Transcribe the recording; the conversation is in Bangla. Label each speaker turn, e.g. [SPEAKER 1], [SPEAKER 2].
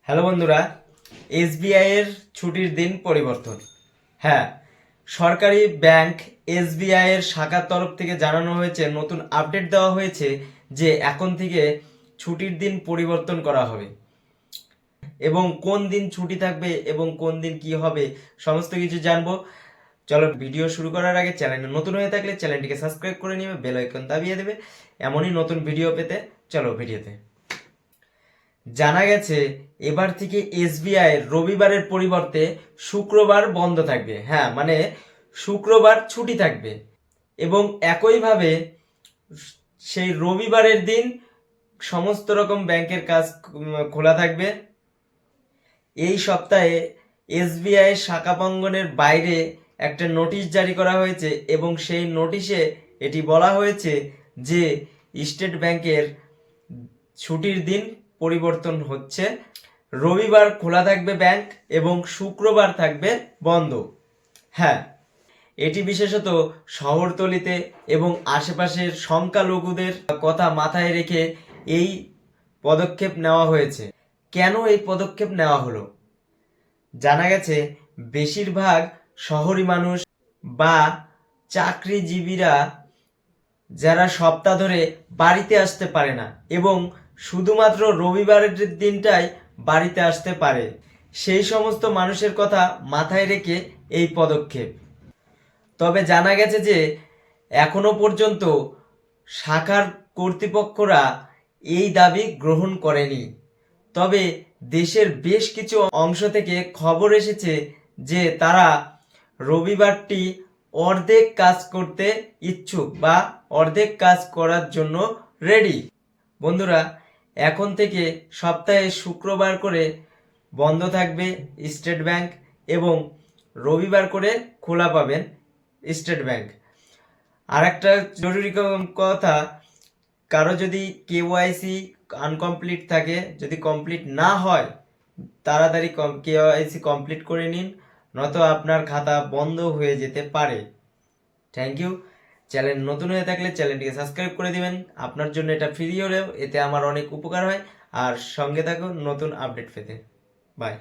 [SPEAKER 1] হ্যালো বন্ধুরা, এসবিআই এর ছুটির দিন পরিবর্তন। হ্যাঁ, সরকারি ব্যাংক এসবিআই এর শাখার তরফ থেকে জানানো হয়েছে, নতুন আপডেট দেওয়া হয়েছে যে এখন থেকে ছুটির দিন পরিবর্তন করা হবে এবং কোন দিন ছুটি থাকবে এবং কোন দিন কি হবে সমস্ত কিছু জানবো। চলো, ভিডিও শুরু করার আগে চ্যানেলে নতুন হয়ে থাকলে চ্যানেলটিকে সাবস্ক্রাইব করে নিবে, বেল আইকন দাবিয়ে দেবে এমনই নতুন ভিডিও পেতে। চলো ভিডিওতে। জানা গেছে এবার থেকে এসবিআই রবিবারের পরিবর্তে শুক্রবার বন্ধ থাকবে। হ্যাঁ, মানে শুক্রবার ছুটি থাকবে এবং একইভাবে সেই রবিবারের দিন সমস্ত রকম ব্যাংকের কাজ খোলা থাকবে। এই সপ্তাহে এসবিআই শাখা প্রাঙ্গণের বাইরে একটা নোটিশ জারি করা হয়েছে এবং সেই নোটিশে এটি বলা হয়েছে যে স্টেট ব্যাংকের ছুটির দিন পরিবর্তন হচ্ছে। রবিবার খোলা থাকবে ব্যাংক এবং শুক্রবার থাকবে বন্ধ। হ্যাঁ, এটি বিশেষত শহরতলিতে এবং আশেপাশের সংখ্যালঘুদের কথা মাথায় রেখে এই পদক্ষেপ নেওয়া হয়েছে। কেন এই পদক্ষেপ নেওয়া হলো? জানা গেছে বেশিরভাগ শহরি মানুষ বা চাকরিজীবীরা যারা সপ্তাহ ধরে বাড়িতে আসতে পারে না এবং শুধুমাত্র রবিবারের দিনটাই বাড়িতে আসতে পারে, সেই সমস্ত মানুষের কথা মাথায় রেখে এই পদক্ষেপ। তবে জানা গেছে যে এখনো পর্যন্ত শাখার কর্তৃপক্ষরা এই দাবি গ্রহণ করেনি। তবে দেশের বেশ কিছু অংশ থেকে খবর এসেছে যে তারা রবিবারটি অর্ধেক কাজ করতে ইচ্ছুক বা অর্ধেক কাজ করার জন্য রেডি। বন্ধুরা, এখন থেকে সপ্তাহে শুক্রবার করে বন্ধ থাকবে স্টেট ব্যাংক এবং রবিবার করে খোলা পাবেন স্টেট ব্যাংক। আর একটা জরুরি কথা, কারো যদি কেওয়াইসি আনকমপ্লিট থাকে, যদি কমপ্লিট না হয় তাড়াতাড়ি কেওয়াইসি কমপ্লিট করে নিন, নয়তো আপনার খাতা বন্ধ হয়ে যেতে পারে। Thank you. চ্যানেল নতুন হয়ে থাকলে চ্যানেলটিকে সাবস্ক্রাইব করে দিবেন। আপনার জন্য এটা ফ্রি হলেও এতে আমার অনেক উপকার হয়। আর সঙ্গে থাকুন নতুন আপডেট পেতে। বাই।